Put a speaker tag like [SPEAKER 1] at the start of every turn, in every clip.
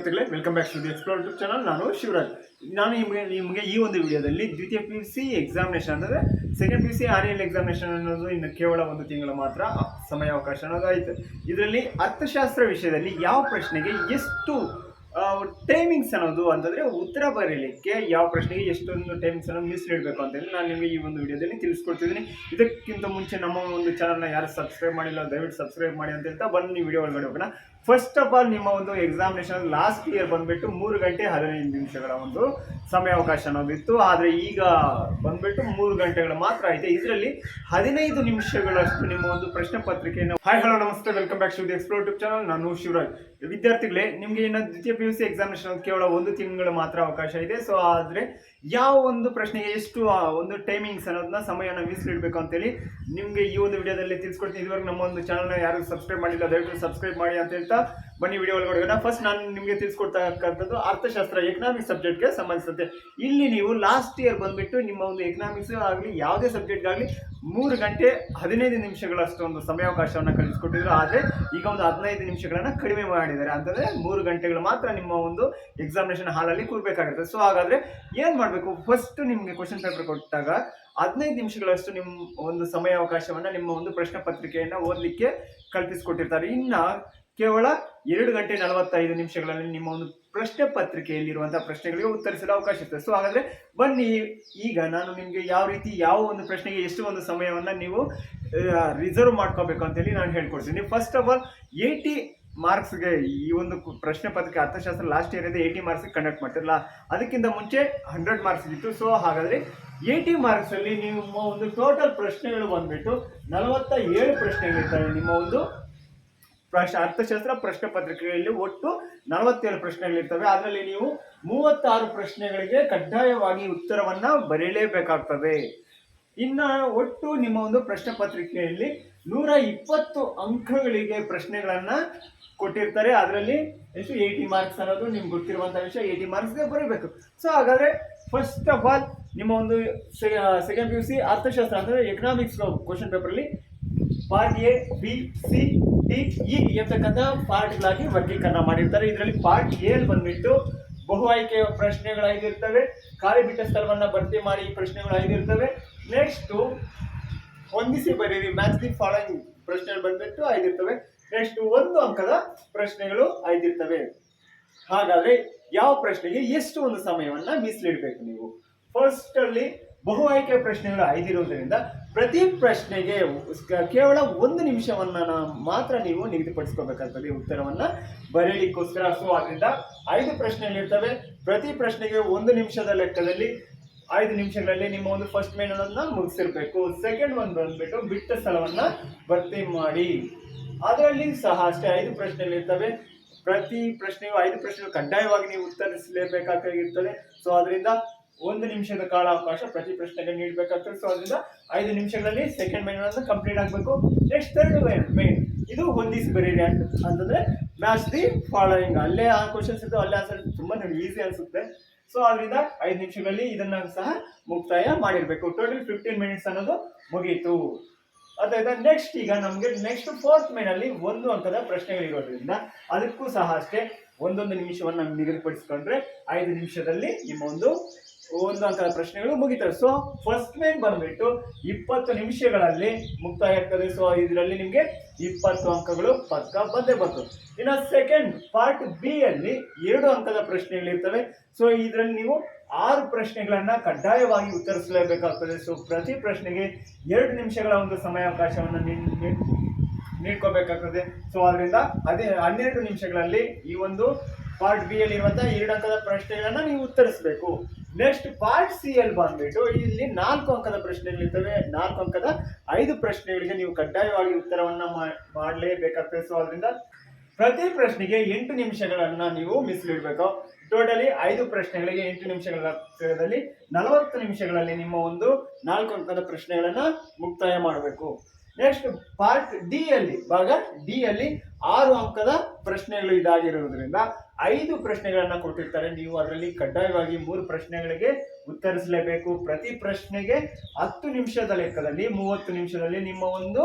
[SPEAKER 1] ವಿದ್ಯಾರ್ಥಿಗಳೇ, welcome back to the Explore YouTube channel. ನಾನು ಶಿವರಾಜ್. ನಾನು ನಿಮಗೆ ಈ ಒಂದು ವಿಡಿಯೋದಲ್ಲಿ ದ್ವಿತೀಯ PUC ಎಕ್ಸಾಮಿನೇಷನ್ ಅಂದರೆ ಸೆಕೆಂಡ್ PUC REL ಎಕ್ಸಾಮಿನೇಷನ್ ಅನ್ನೋದು ಇನ್ನು ಕೇವಲ ಒಂದು ತಿಂಗಳು ಮಾತ್ರ ಸಮಯಾವಕಾಶ ಅನ್ನೋದು ಆಯಿತು. ಇದರಲ್ಲಿ ಅರ್ಥಶಾಸ್ತ್ರ ವಿಷಯದಲ್ಲಿ ಯಾವ ಪ್ರಶ್ನೆಗೆ ಎಷ್ಟು ಟೈಮಿಂಗ್ಸ್ ಅನ್ನೋದು ಅಂತಂದರೆ ಉತ್ತರ ಬರೀಲಿಕ್ಕೆ ಯಾವ ಪ್ರಶ್ನೆಗೆ ಎಷ್ಟೊಂದು ಟೈಮಿಂಗ್ಸ್ ಅನ್ನೋದು ಮೀಸಲಿಡಬೇಕು ಅಂತೇಳಿ ನಾನು ನಿಮಗೆ ಈ ಒಂದು ವಿಡಿಯೋದಲ್ಲಿ ತಿಳಿಸ್ಕೊಡ್ತಿದ್ದೀನಿ. ಇದಕ್ಕಿಂತ ಮುಂಚೆ ನಮ್ಮ ಒಂದು ಚಾನಲ್ನ ಯಾರು ಸಬ್ಸ್ಕ್ರೈಬ್ ಮಾಡಿಲ್ಲ ದಯವಿಟ್ಟು ಸಬ್ಸ್ಕ್ರೈಬ್ ಮಾಡಿ ಅಂತ ಹೇಳ್ತಾ ಬನ್ನಿ ವಿಡಿಯೋ ಒಳಗಡೆ ಹೋಗೋಣ. ಫಸ್ಟ್ ಆಫ್ ಆಲ್, ನಿಮ್ಮ ಒಂದು ಎಕ್ಸಾಮಿನೇಷನ್ ಲಾಸ್ಟ್ ಇಯರ್ ಬಂದುಬಿಟ್ಟು 3 ಗಂಟೆ 15 ನಿಮಿಷಗಳ ಒಂದು ಸಮಯಾವಕಾಶ ಅನ್ನೋದಿತ್ತು. ಆದರೆ ಈಗ ಬಂದುಬಿಟ್ಟು 3 ಗಂಟೆಗಳು ಮಾತ್ರ ಐತೆ. ಇದರಲ್ಲಿ 15 ನಿಮಿಷಗಳಷ್ಟು ನಿಮ್ಮ ಒಂದು ಪ್ರಶ್ನೆ ಪತ್ರಿಕೆಯನ್ನು. ಹಾಯ್ ಹಲೋ ನಮಸ್ತೆ, welcome back to the Explore YouTube channel. ನಾನು ಶಿವರಾಜ್. ವಿದ್ಯಾರ್ಥಿಗಳೇ, ನಿಮಗೆ ಇನ್ನು ದ್ವಿತೀಯ PUC ಎಕ್ಸಾಮಿನೇಷನ್ ಕೇವಲ 1 ತಿಂಗಳು ಮಾತ್ರ ಅವಕಾಶ ಇದೆ. ಸೊ ಆದರೆ ಯಾವ ಒಂದು ಪ್ರಶ್ನೆಗೆ ಎಷ್ಟು ಒಂದು ಟೈಮಿಂಗ್ಸ್ ಅನ್ನೋದನ್ನ ಸಮಯನ ಮೀಸಲಿಡಬೇಕು ಅಂತೇಳಿ ನಿಮಗೆ ಈ ಒಂದು ವಿಡಿಯೋದಲ್ಲಿ ತಿಳಿಸ್ಕೊಡ್ತೀನಿ. ಇದುವರೆಗೆ ನಮ್ಮ ಒಂದು ಚಾನಲ್ನ ಯಾರು ಸಬ್ಸ್ಕ್ರೈಬ್ ಮಾಡಿಲ್ಲ ದಯವಿಟ್ಟು ಸಬ್ಸ್ಕ್ರೈಬ್ ಮಾಡಿ ಅಂತ ಹೇಳ್ತಾ ಬನ್ನಿ ವಿಡಿಯೋ ಒಳಗಡೆ. ಫಸ್ಟ್ ನಾನು ನಿಮಗೆ ತಿಳಿಸ್ಕೊಡ್ತಕ್ಕಂಥದ್ದು ಅರ್ಥಶಾಸ್ತ್ರ ಎಕನಾಮಿಕ್ಸ್ ಸಬ್ಜೆಕ್ಟ್ಗೆ ಸಂಬಂಧಿಸಿದಂತೆ. ಇಲ್ಲಿ ನೀವು ಲಾಸ್ಟ್ ಇಯರ್ ಬಂದುಬಿಟ್ಟು ನಿಮ್ಮ ಒಂದು ಎಕನಾಮಿಕ್ಸ್ ಆಗಲಿ ಯಾವುದೇ ಸಬ್ಜೆಕ್ಟ್ಗಾಗಲಿ 3 ಗಂಟೆ 15 ನಿಮಿಷಗಳಷ್ಟು ಒಂದು ಸಮಯಾವಕಾಶವನ್ನು ಕಳಿಸ್ಕೊಟ್ಟಿದ್ರು. ಆದರೆ ಈಗ ಒಂದು 15 ನಿಮಿಷಗಳನ್ನು ಕಡಿಮೆ ಮಾಡಿದ್ದಾರೆ. ಅಂತಂದರೆ 3 ಗಂಟೆಗಳು ಮಾತ್ರ ನಿಮ್ಮ ಒಂದು ಎಕ್ಸಾಮಿನೇಷನ್ ಹಾಲಲ್ಲಿ ಕೂರಬೇಕಾಗುತ್ತೆ. ಸೊ ಹಾಗಾದರೆ ಏನು ಮಾಡಬೇಕು? ಫಸ್ಟ್ ನಿಮಗೆ ಕ್ವಶನ್ ಪೇಪರ್ ಕೊಟ್ಟಾಗ 15 ನಿಮಿಷಗಳಷ್ಟು ನಿಮ್ಮ ಒಂದು ಸಮಯಾವಕಾಶವನ್ನು ನಿಮ್ಮ ಒಂದು ಪ್ರಶ್ನೆ ಪತ್ರಿಕೆಯನ್ನು ಓದಲಿಕ್ಕೆ ಕಲ್ಪಿಸಿಕೊಟ್ಟಿರ್ತಾರೆ. ಇನ್ನು ಕೇವಲ 2 ಗಂಟೆ 45 ನಿಮಿಷಗಳಲ್ಲಿ ನಿಮ್ಮ ಒಂದು ಪ್ರಶ್ನೆ ಪತ್ರಿಕೆಯಲ್ಲಿರುವಂತಹ ಪ್ರಶ್ನೆಗಳಿಗೆ ಉತ್ತರಿಸಲು ಅವಕಾಶ ಇರ್ತದೆ. ಸೊ ಹಾಗಾದ್ರೆ ಬನ್ನಿ, ಈಗ ನಾನು ನಿಮಗೆ ಯಾವ ಒಂದು ಪ್ರಶ್ನೆಗೆ ಎಷ್ಟು ಒಂದು ಸಮಯವನ್ನು ನೀವು ರಿಸರ್ವ್ ಮಾಡ್ಕೋಬೇಕು ಅಂತೇಳಿ ನಾನು ಹೇಳ್ಕೊಡ್ತೀನಿ. ಫಸ್ಟ್ ಆಫ್ ಆಲ್ 80 ಮಾರ್ಕ್ಸ್ಗೆ ಈ ಒಂದು ಪ್ರಶ್ನೆ ಪತ್ರಿಕೆ ಅರ್ಥಶಾಸ್ತ್ರ ಲಾಸ್ಟ್ ಇಯರ್ ಇದೆ 80 ಮಾರ್ಕ್ಸ್ಗೆ ಕಂಡಕ್ಟ್ ಮಾಡ್ತಿರಲ್ಲ, ಅದಕ್ಕಿಂತ ಮುಂಚೆ 100 ಮಾರ್ಕ್ಸ್ ಇತ್ತು. ಸೊ ಹಾಗಾದರೆ 80 ಮಾರ್ಕ್ಸಲ್ಲಿ ನಿಮ್ಮ ಒಂದು ಟೋಟಲ್ ಪ್ರಶ್ನೆಗಳು ಬಂದ್ಬಿಟ್ಟು 47 ಪ್ರಶ್ನೆಗಳಿರ್ತವೆ. ನಿಮ್ಮ ಒಂದು ಅರ್ಥಶಾಸ್ತ್ರ ಪ್ರಶ್ನೆ ಪತ್ರಿಕೆಯಲ್ಲಿ ಒಟ್ಟು 47 ಪ್ರಶ್ನೆಗಳಿರ್ತವೆ. ಅದರಲ್ಲಿ ನೀವು 36 ಪ್ರಶ್ನೆಗಳಿಗೆ ಕಡ್ಡಾಯವಾಗಿ ಉತ್ತರವನ್ನು ಬರೀಲೇಬೇಕಾಗ್ತದೆ. ಇನ್ನು ಒಟ್ಟು ನಿಮ್ಮ ಒಂದು ಪ್ರಶ್ನೆ ಪತ್ರಿಕೆಯಲ್ಲಿ 120 ಅಂಕಗಳಿಗೆ ಪ್ರಶ್ನೆಗಳನ್ನು ಕೊಟ್ಟಿರ್ತಾರೆ. ಅದರಲ್ಲಿ ಎಷ್ಟು 80 ಮಾರ್ಕ್ಸ್ ಅನ್ನೋದು ನಿಮ್ಗೆ ಗೊತ್ತಿರುವಂಥ ವಿಷಯ, 80 ಮಾರ್ಕ್ಸ್ಗೆ ಬರೀಬೇಕು. ಸೊ ಹಾಗಾದರೆ ಫಸ್ಟ್ ಆಫ್ ಆಲ್ ನಿಮ್ಮ ಒಂದು ಸೆಕೆಂಡ್ PUC ಅರ್ಥಶಾಸ್ತ್ರ ಅಂದರೆ ಎಕನಾಮಿಕ್ಸ್ ಕ್ವಶನ್ ಪೇಪರಲ್ಲಿ part A, B, C, D, E ಎಂತಕ್ಕಂಥ ಪಾರ್ಟ್ಗಳಾಗಿ ವರ್ಗೀಕರಣ ಮಾಡಿರ್ತಾರೆ. ಇದರಲ್ಲಿ ಪಾರ್ಟ್ A ಬಂದ್ಬಿಟ್ಟು ಬಹು ಆಯ್ಕೆಯ ಪ್ರಶ್ನೆಗಳು 5 ಇರ್ತವೆ. ಖಾಲಿ ಬಿಟ್ಟ ಸ್ಥಳವನ್ನು ಭರ್ತಿ ಮಾಡಿ ಪ್ರಶ್ನೆಗಳು 5 ಇರ್ತವೆ. ನೆಕ್ಸ್ಟು ಹೊಂದಿಸಿ ಬರೀರಿ ಮ್ಯಾಚ್ ದಿ ಫಾಲೋಯಿಂಗ್ ಪ್ರಶ್ನೆಗಳು ಬಂದ್ಬಿಟ್ಟು 5 ಇರ್ತವೆ. ನೆಕ್ಸ್ಟ್ 1 ಅಂಕದ ಪ್ರಶ್ನೆಗಳು 5 ಇರ್ತವೆ. ಹಾಗಾದ್ರೆ ಯಾವ ಪ್ರಶ್ನೆಗೆ ಎಷ್ಟು ಒಂದು ಸಮಯವನ್ನ ಮೀಸಲಿಡಬೇಕು ನೀವು? ಫಸ್ಟ್ ಅಲ್ಲಿ ಬಹು ಆಯ್ಕೆ ಪ್ರಶ್ನೆಗಳು 5 ಇರುವುದರಿಂದ ಪ್ರತಿ ಪ್ರಶ್ನೆಗೆ ಕೇವಲ 1 ನಿಮಿಷವನ್ನ ಮಾತ್ರ ನೀವು ನಿಗದಿಪಡಿಸ್ಕೋಬೇಕಾಗ್ತದೆ ಉತ್ತರವನ್ನ ಬರೀಲಿಕ್ಕೋಸ್ಕರ. ಸೊ ಅದರಿಂದ 5 ಪ್ರಶ್ನೆಗಳಿರ್ತವೆ. ಪ್ರತಿ ಪ್ರಶ್ನೆಗೆ 1 ನಿಮಿಷದ ಲೆಕ್ಕದಲ್ಲಿ 5 ನಿಮಿಷಗಳಲ್ಲಿ ನಿಮ್ಮ ಒಂದು ಫಸ್ಟ್ ಮೇನ್ ಅನ್ನೋದನ್ನ ಮುಗಿಸಿರ್ಬೇಕು. ಸೆಕೆಂಡ್ ಒಂದು ಬಂದ್ಬಿಟ್ಟು ಬಿಟ್ಟ ಸ್ಥಳವನ್ನ ಭರ್ತಿ ಮಾಡಿ. ಅದರಲ್ಲಿ ಸಹ ಅಷ್ಟೇ 5 ಪ್ರಶ್ನೆಗಳಿರ್ತವೆ. ಪ್ರತಿ ಪ್ರಶ್ನೆಗೂ 5 ಪ್ರಶ್ನೆಗಳು ಕಡ್ಡಾಯವಾಗಿ ನೀವು ಉತ್ತರಿಸಲೇಬೇಕಾಗಿರ್ತದೆ. ಸೊ ಅದರಿಂದ 1 ನಿಮಿಷದ ಕಾಲಾವಕಾಶ ಪ್ರತಿ ಪ್ರಶ್ನೆಗೆ ನೀಡಬೇಕಾಗ್ತದೆ. ಸೊ ಅದರಿಂದ 5 ನಿಮಿಷಗಳಲ್ಲಿ ಸೆಕೆಂಡ್ ಮೇನ್ ಅನ್ನೋದು ಕಂಪ್ಲೀಟ್ ಆಗಬೇಕು. ನೆಕ್ಸ್ಟ್ ಥರ್ಡ್ ಮೇನ್ ಇದು ಹೊಂದಿಸಿ ಬರೀರಿ ಅಂತಂದ್ರೆ ಮ್ಯಾಚ್ ದಿ ಫಾಲೋಯಿಂಗ್. ಅಲ್ಲೇ ಆ ಕ್ವಶನ್ಸ್ ಇದ್ದು ಅಲ್ಲೇ ಆನ್ಸರ್ ತುಂಬಾ ಈಸಿ ಅನ್ಸುತ್ತೆ. ಸೊ ಅದರಿಂದ 5 ನಿಮಿಷಗಳಲ್ಲಿ ಇದನ್ನ ಸಹ ಮುಕ್ತಾಯ ಮಾಡಿರ್ಬೇಕು. ಟೋಟಲ್ 15 ಮಿನಿಟ್ಸ್ ಅನ್ನೋದು ಮುಗೀತು. ಅದಾಯ್ತಾ? ನೆಕ್ಸ್ಟ್ ಈಗ ನಮಗೆ ನೆಕ್ಸ್ಟ್ ಫೋರ್ತ್ ಮೇನ್ ಅಲ್ಲಿ 1 ಅಂಕದ ಪ್ರಶ್ನೆಗಳಿರೋದ್ರಿಂದ ಅದಕ್ಕೂ ಸಹ ಅಷ್ಟೇ 1 ನಿಮಿಷವನ್ನು ನಿಗದಿಪಡಿಸಿಕೊಂಡ್ರೆ 5 ನಿಮಿಷದಲ್ಲಿ ನಿಮ್ಮ ಒಂದು 1 ಅಂಕದ ಪ್ರಶ್ನೆಗಳು ಮುಗಿತವೆ. ಸೊ ಫಸ್ಟ್ ಮೇನ್ ಬಂದ್ಬಿಟ್ಟು 20 ನಿಮಿಷಗಳಲ್ಲಿ ಮುಕ್ತಾಯ ಆಗ್ತದೆ. ಸೊ ಇದರಲ್ಲಿ ನಿಮಗೆ 20 ಅಂಕಗಳು ಪಕ್ಕ ಬಂದೇ ಬರ್ತದೆ. ಇನ್ನು ಸೆಕೆಂಡ್ ಪಾರ್ಟ್ B ಅಲ್ಲಿ 2 ಅಂಕದ ಪ್ರಶ್ನೆಗಳಿರ್ತವೆ. ಸೊ ಇದರಲ್ಲಿ ನೀವು 6 ಪ್ರಶ್ನೆಗಳನ್ನ ಕಡ್ಡಾಯವಾಗಿ ಉತ್ತರಿಸಲೇಬೇಕಾಗ್ತದೆ. ಸೊ ಪ್ರತಿ ಪ್ರಶ್ನೆಗೆ 2 ನಿಮಿಷಗಳ ಒಂದು ಸಮಯಾವಕಾಶವನ್ನು ನೀಡ್ಕೋಬೇಕಾಗ್ತದೆ. ಸೊ ಅದರಿಂದ ಅದೇ 12 ನಿಮಿಷಗಳಲ್ಲಿ ಈ ಒಂದು ಪಾರ್ಟ್ B ಅಲ್ಲಿ ಇರುವಂತಹ 2 ಅಂಕದ ಪ್ರಶ್ನೆಗಳನ್ನ ನೀವು ಉತ್ತರಿಸಬೇಕು. ನೆಕ್ಸ್ಟ್ ಪಾರ್ಟ್ C ಅಲ್ಲಿ ಬಂದ್ಬಿಟ್ಟು ಇಲ್ಲಿ 4 ಅಂಕದ ಪ್ರಶ್ನೆಗಳಿರ್ತವೆ. 4 ಅಂಕದ 5 ಪ್ರಶ್ನೆಗಳಿಗೆ ನೀವು ಕಡ್ಡಾಯವಾಗಿ ಉತ್ತರವನ್ನ ಮಾಡಲೇಬೇಕಾಗ್ತದೆ. ಸೊ ಅದರಿಂದ ಪ್ರತಿ ಪ್ರಶ್ನೆಗೆ 8 ನಿಮಿಷಗಳನ್ನ ನೀವು ಮೀಸಲಿಡಬೇಕು. ಟೋಟಲಿ 5 ಪ್ರಶ್ನೆಗಳಿಗೆ 8 ನಿಮಿಷಗಳಲ್ಲಿ 40 ನಿಮಿಷಗಳಲ್ಲಿ ನಿಮ್ಮ ಒಂದು 4 ಅಂಕದ ಪ್ರಶ್ನೆಗಳನ್ನ ಮುಕ್ತಾಯ ಮಾಡಬೇಕು. ನೆಕ್ಸ್ಟ್ ಪಾರ್ಟ್ D ಅಲ್ಲಿ ಭಾಗ D ಅಲ್ಲಿ 6 ಅಂಕದ ಪ್ರಶ್ನೆಗಳು ಇದಾಗಿರುವುದರಿಂದ 5 ಪ್ರಶ್ನೆಗಳನ್ನ ಕೊಟ್ಟಿರ್ತಾರೆ. ನೀವು ಅದರಲ್ಲಿ ಕಡ್ಡಾಯವಾಗಿ 3 ಪ್ರಶ್ನೆಗಳಿಗೆ ಉತ್ತರಿಸಲೇಬೇಕು. ಪ್ರತಿ ಪ್ರಶ್ನೆಗೆ 10 ನಿಮಿಷದ ಲೆಕ್ಕದಲ್ಲಿ 30 ನಿಮಿಷದಲ್ಲಿ ನಿಮ್ಮ ಒಂದು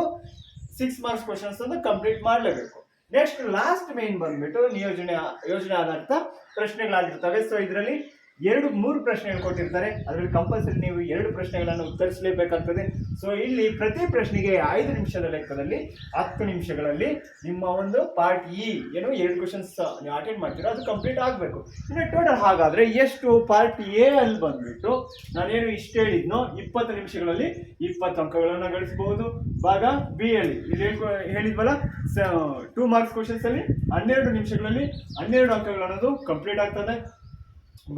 [SPEAKER 1] 6 ಮಾರ್ಕ್ಸ್ ಕ್ವಶನ್ಸ್ ಅನ್ನು ಕಂಪ್ಲೀಟ್ ಮಾಡಲೇಬೇಕು. ನೆಕ್ಸ್ಟ್ ಲಾಸ್ಟ್ ಮೇನ್ ಬಂದ್ಬಿಟ್ಟು ಯೋಜನೆ ಆಧಾರಿತ ಪ್ರಶ್ನೆಗಳಾಗಿರ್ತವೆ. ಸೊ ಇದರಲ್ಲಿ 2-3 ಪ್ರಶ್ನೆಗಳು ಕೊಟ್ಟಿರ್ತಾರೆ. ಅದರಲ್ಲಿ ಕಂಪಲ್ಸರಿ ನೀವು 2 ಪ್ರಶ್ನೆಗಳನ್ನು ಉತ್ತರಿಸಲೇಬೇಕಾಗ್ತದೆ. ಸೊ ಇಲ್ಲಿ ಪ್ರತಿ ಪ್ರಶ್ನೆಗೆ 5 ನಿಮಿಷದ ಲೆಕ್ಕದಲ್ಲಿ 10 ನಿಮಿಷಗಳಲ್ಲಿ ನಿಮ್ಮ ಒಂದು ಪಾರ್ಟ್ ಇ ಏನು 2 ಕ್ವಶನ್ಸ್ ನೀವು ಅಟೆಂಡ್ ಮಾಡ್ತೀರಾ ಅದು ಕಂಪ್ಲೀಟ್ ಆಗಬೇಕು. ಇನ್ನು ಟೋಟಲ್ ಹಾಗಾದ್ರೆ ಎಷ್ಟು ಪಾರ್ಟ್ ಎ ಅಲ್ಲಿ ಬಂದ್ಬಿಟ್ಟು ನಾನೇನು ಇಷ್ಟು ಹೇಳಿದ್ನೋ 20 ನಿಮಿಷಗಳಲ್ಲಿ 20 ಅಂಕಗಳನ್ನು ಗಳಿಸಬಹುದು. ಭಾಗ ಬಿ ಅಲ್ಲಿ ಇಲ್ಲಿ ಹೇಳಿದ್ವಲ್ಲ 2 ಮಾರ್ಕ್ಸ್ ಕ್ವಶನ್ಸ್ ಅಲ್ಲಿ 12 ನಿಮಿಷಗಳಲ್ಲಿ 12 ಅಂಕಗಳು ಅನ್ನೋದು ಕಂಪ್ಲೀಟ್ ಆಗ್ತದೆ.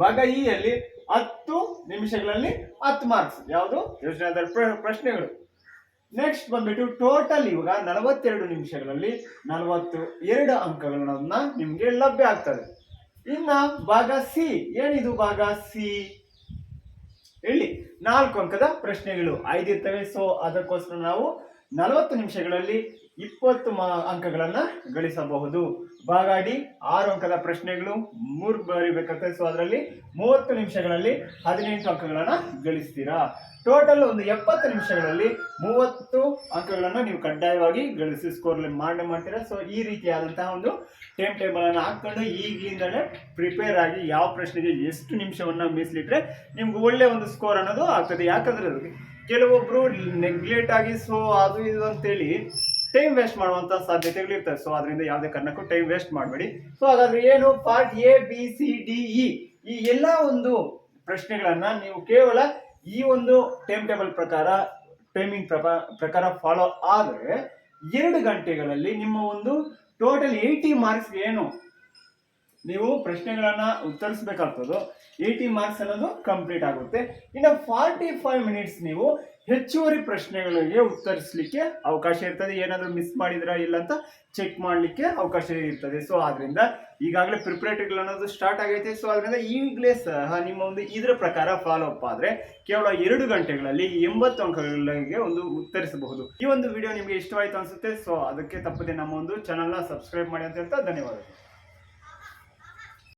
[SPEAKER 1] ಭಾಗ ಇ ಅಲ್ಲಿ 10 ನಿಮಿಷಗಳಲ್ಲಿ 10 ಮಾರ್ಕ್ಸ್ ಯಾವುದು ಯೋಜನೆ ಆಧಾರಿತ ಪ್ರಶ್ನೆಗಳು. ನೆಕ್ಸ್ಟ್ ಬಂದ್ಬಿಟ್ಟು ಟೋಟಲ್ ಇವಾಗ 42 ನಿಮಿಷಗಳಲ್ಲಿ 42 ಅಂಕಗಳನ್ನ ನಿಮ್ಗೆ ಲಭ್ಯ ಆಗ್ತದೆ. ಇನ್ನ ಭಾಗ ಸಿ ಏನಿದು ಭಾಗ ಸಿ ಇಲ್ಲಿ 4 ಅಂಕದ ಪ್ರಶ್ನೆಗಳು 5 ಇರ್ತವೆ. ಸೊ ಅದಕ್ಕೋಸ್ಕರ ನಾವು 40 ನಿಮಿಷಗಳಲ್ಲಿ 20 ಅಂಕಗಳನ್ನ ಗಳಿಸಬಹುದು. ಭಾಗ ಡಿ 6 ಅಂಕದ ಪ್ರಶ್ನೆಗಳು 3 ಬರೀಬೇಕಾಗ್ತದೆ. ಸೊ ಅದರಲ್ಲಿ 30 ನಿಮಿಷಗಳಲ್ಲಿ 18 ಅಂಕಗಳನ್ನ ಗಳಿಸ್ತೀರಾ. ಟೋಟಲ್ ಒಂದು 70 ನಿಮಿಷಗಳಲ್ಲಿ 30 ಅಂಕಗಳನ್ನ ನೀವು ಕಡ್ಡಾಯವಾಗಿ ಗಳಿಸಿ ಸ್ಕೋರ್ ಮಾಡ್ತೀರಾ. ಸೊ ಈ ರೀತಿಯಾದಂತಹ ಒಂದು ಟೈಮ್ ಟೇಬಲ್ ಅನ್ನು ಹಾಕೊಂಡು ಈಗಲಿಂದಲೇ ಪ್ರಿಪೇರ್ ಆಗಿ ಯಾವ ಪ್ರಶ್ನೆಗೆ ಎಷ್ಟು ನಿಮಿಷವನ್ನ ಮೀಸಲಿಟ್ರೆ ನಿಮ್ಗೆ ಒಳ್ಳೆ ಒಂದು ಸ್ಕೋರ್ ಅನ್ನೋದು ಆಗ್ತದೆ. ಯಾಕಂದ್ರೆ ಕೆಲವೊಬ್ರು ನೆಗ್ಲೆಕ್ಟ್ ಆಗಿ ಸೊ ಅದು ಇದು ಅಂತೇಳಿ ಟೈಮ್ ವೇಸ್ಟ್ ಮಾಡುವಂತ ಸಾಧ್ಯತೆಗಳು ಇರ್ತವೆ. ಸೊ ಅದರಿಂದ ಯಾವುದೇ ಕಾರಣಕ್ಕೂ ಟೈಮ್ ವೇಸ್ಟ್ ಮಾಡಬೇಡಿ. ಸೊ ಹಾಗಾದ್ರೆ ಏನು part A B C D E ಈ ಎಲ್ಲ ಒಂದು ಪ್ರಶ್ನೆಗಳನ್ನ ನೀವು ಕೇವಲ ಈ ಒಂದು ಟೈಮ್ ಟೇಬಲ್ ಪ್ರಕಾರ ಟೈಮಿಂಗ್ ಪ್ರಕಾರ ಫಾಲೋ ಆದರೆ 2 ಗಂಟೆಗಳಲ್ಲಿ ನಿಮ್ಮ ಒಂದು ಟೋಟಲ್ 80 ಮಾರ್ಕ್ಸ್ ಏನು ನೀವು ಪ್ರಶ್ನೆಗಳನ್ನ ಉತ್ತರಿಸಬೇಕಾಗ್ತದೋ 80 ಮಾರ್ಕ್ಸ್ ಅನ್ನೋದು ಕಂಪ್ಲೀಟ್ ಆಗುತ್ತೆ. ಇನ್ನು 45 ಮಿನಿಟ್ಸ್ ನೀವು ಹೆಚ್ಚುವರಿ ಪ್ರಶ್ನೆಗಳಿಗೆ ಉತ್ತರಿಸಲಿಕ್ಕೆ ಅವಕಾಶ ಇರ್ತದೆ. ಏನಾದರೂ ಮಿಸ್ ಮಾಡಿದ್ರಾ ಇಲ್ಲ ಅಂತ ಚೆಕ್ ಮಾಡಲಿಕ್ಕೆ ಅವಕಾಶ ಇರ್ತದೆ. ಸೊ ಆದ್ರಿಂದ ಈಗಾಗಲೇ ಪ್ರಿಪರೇಟರಿಗಳು ಅನ್ನೋದು ಸ್ಟಾರ್ಟ್ ಆಗೈತೆ. ಸೊ ಅದರಿಂದ ಈಗಲೇ ಸಹ ನಿಮ್ಮ ಒಂದು ಇದರ ಪ್ರಕಾರ ಫಾಲೋ ಅಪ್ ಆದರೆ ಕೇವಲ 2 ಗಂಟೆಗಳಲ್ಲಿ 80 ಅಂಕಗಳಿಗೆ ಒಂದು ಉತ್ತರಿಸಬಹುದು. ಈ ಒಂದು ವಿಡಿಯೋ ನಿಮಗೆ ಇಷ್ಟವಾಯಿತು ಅನ್ಸುತ್ತೆ. ಸೊ ಅದಕ್ಕೆ ತಪ್ಪದೆ ನಮ್ಮ ಒಂದು ಚಾನಲ್ನ ಸಬ್ಸ್ಕ್ರೈಬ್ ಮಾಡಿ ಅಂತ ಹೇಳ್ತಾ ಧನ್ಯವಾದಗಳು.